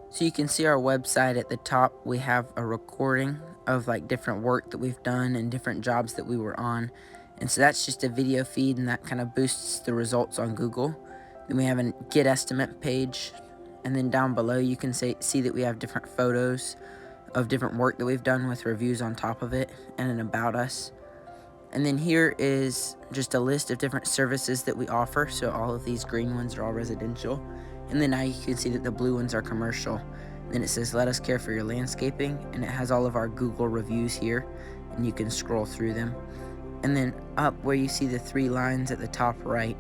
So you can see our website at the top. We have a recording of like different work that we've done and different jobs that we were on. And so that's just a video feed, and that kind of boosts the results on Google. Then we have a get estimate page. And then down below you can see that we have different photos of different work that we've done with reviews on top of it and an about us. And then here is just a list of different services that we offer. So all of these green ones are all residential. And then now you can see that the blue ones are commercial. Then it says, let us care for your landscaping. And it has all of our Google reviews here. And you can scroll through them. And then up where you see the 3 lines at the top right,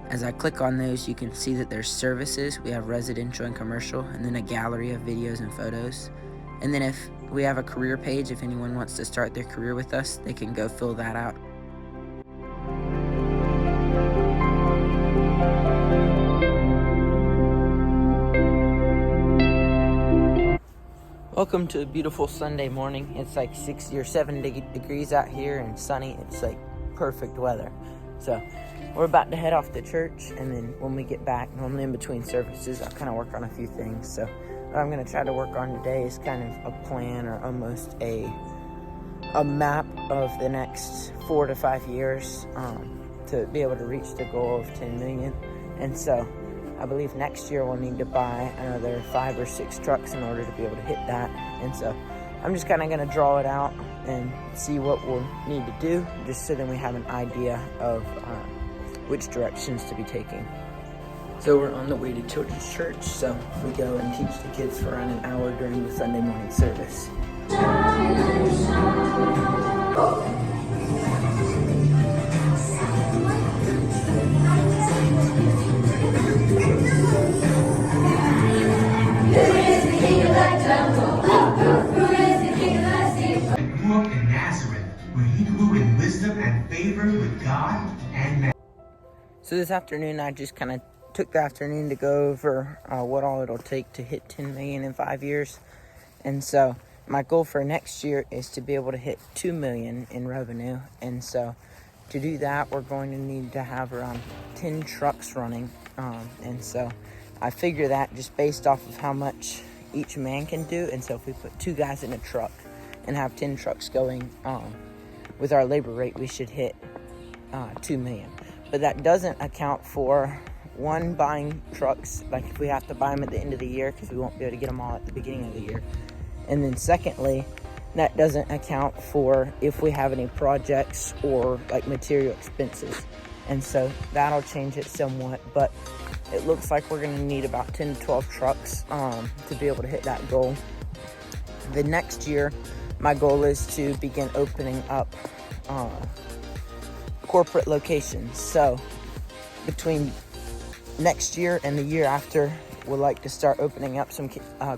as I click on those, you can see that there's services. We have residential and commercial, and then a gallery of videos and photos. And then if we have a career page, if anyone wants to start their career with us, they can go fill that out. Welcome to a beautiful Sunday morning. It's like 60 or 70 degrees out here and sunny. It's like perfect weather. So we're about to head off to church, and then when we get back, normally in between services, I'll kind of work on a few things. So what I'm going to try to work on today is kind of a plan, or almost a map of the next 4 to 5 years to be able to reach the goal of 10 million. And so I believe next year we'll need to buy another 5 or 6 trucks in order to be able to hit that. And so I'm just kind of going to draw it out and see what we'll need to do, just so then we have an idea of which directions to be taking. So we're on the way to children's church, so we go and teach the kids for around an hour during the Sunday morning service. Grew up in Nazareth, where he grew in wisdom and favor with God and man. So this afternoon, I just kind of took the afternoon to go over what all it'll take to hit 10 million in 5 years. And so my goal for next year is to be able to hit 2 million in revenue. And so to do that, we're going to need to have around 10 trucks running. And so I figure that just based off of how much each man can do. And so if we put 2 guys in a truck and have 10 trucks going, with our labor rate, we should hit 2 million. But that doesn't account for, one, buying trucks, like if we have to buy them at the end of the year, because we won't be able to get them all at the beginning of the year. And then secondly, that doesn't account for if we have any projects or like material expenses. And so that'll change it somewhat, but it looks like we're going to need about 10 to 12 trucks to be able to hit that goal. The next year, my goal is to begin opening up corporate locations. So between next year and the year after, we'd like to start opening up some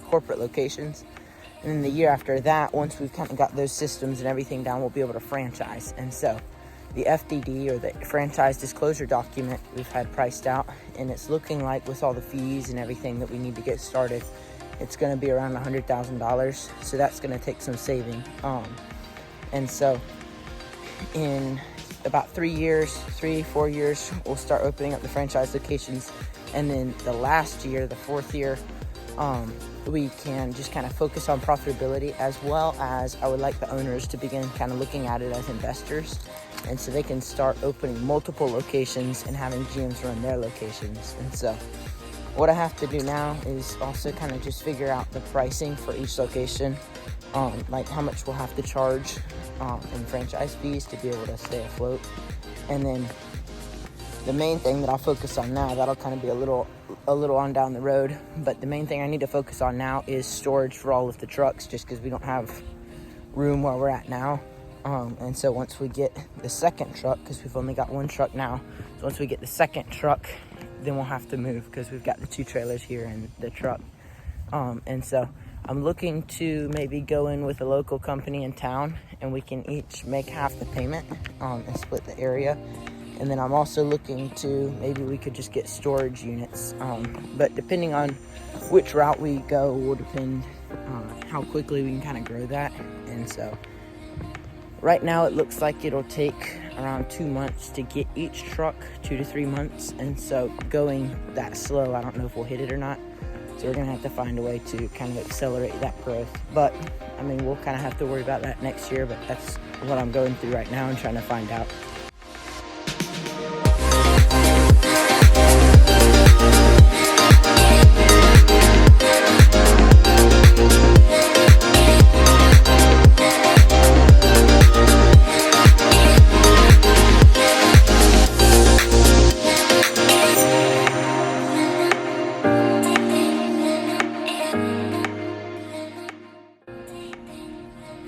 corporate locations. And then the year after that, once we've kind of got those systems and everything down, we'll be able to franchise. And so the FDD, or the franchise disclosure document, we've had priced out, and it's looking like with all the fees and everything that we need to get started, it's going to be around $100,000. So that's going to take some saving. And so in about 4 years, we'll start opening up the franchise locations. And then the last year, the 4th year, we can just kind of focus on profitability, as well as I would like the owners to begin kind of looking at it as investors. And so they can start opening multiple locations and having GMs run their locations. And so what I have to do now is also kind of just figure out the pricing for each location, like how much we'll have to charge in franchise fees to be able to stay afloat. And then the main thing that I'll focus on now, that'll kind of be a little on down the road, but the main thing I need to focus on now is storage for all of the trucks, just because we don't have room where we're at now. And so once we get the second truck, because we've only got 1 truck now, so once we get the second truck, then we'll have to move, because we've got the 2 trailers here and the truck. And so I'm looking to maybe go in with a local company in town, and we can each make half the payment and split the area. And then I'm also looking to, maybe we could just get storage units. But depending on which route we go will depend how quickly we can kind of grow that. And so right now it looks like it'll take around 2 months to get each truck, 2 to 3 months. And so going that slow, I don't know if we'll hit it or not. So we're gonna have to find a way to kind of accelerate that growth. But I mean, we'll kind of have to worry about that next year, but that's what I'm going through right now and trying to find out.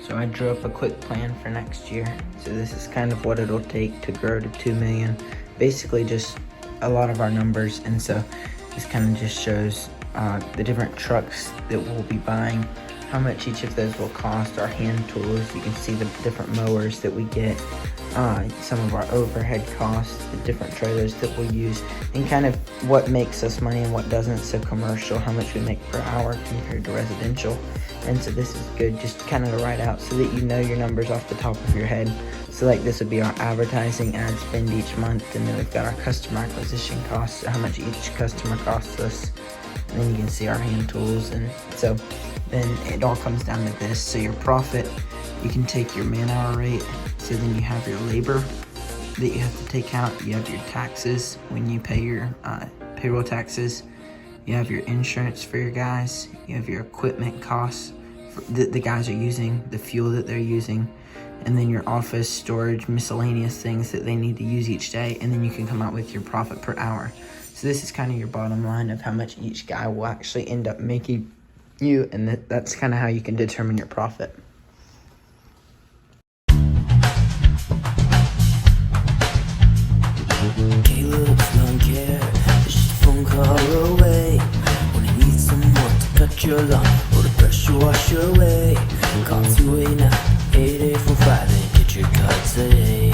So I drew up a quick plan for next year. So this is kind of what it'll take to grow to 2 million. Basically just a lot of our numbers. And so this kind of just shows the different trucks that we'll be buying, how much each of those will cost, our hand tools. You can see the different mowers that we get, some of our overhead costs, the different trailers that we'll use, and kind of what makes us money and what doesn't. So commercial, how much we make per hour compared to residential. And so this is good just kind of to write out so that you know your numbers off the top of your head. So like this would be our advertising ad spend each month, and then we've got our customer acquisition costs, how much each customer costs us, and then you can see our hand tools. And so then it all comes down to this. So your profit, you can take your man-hour rate, so then you have your labor that you have to take out, you have your taxes when you pay your payroll taxes, you have your insurance for your guys, you have your equipment costs that the guys are using, the fuel that they're using, and then your office storage, miscellaneous things that they need to use each day, and then you can come out with your profit per hour. So this is kind of your bottom line of how much each guy will actually end up making you, and that's kind of how you can determine your profit. Caleb's lawn care, it's just a phone call away. When you need someone to cut your lawn or to pressure wash your way, call 289-8845 and get your cut today.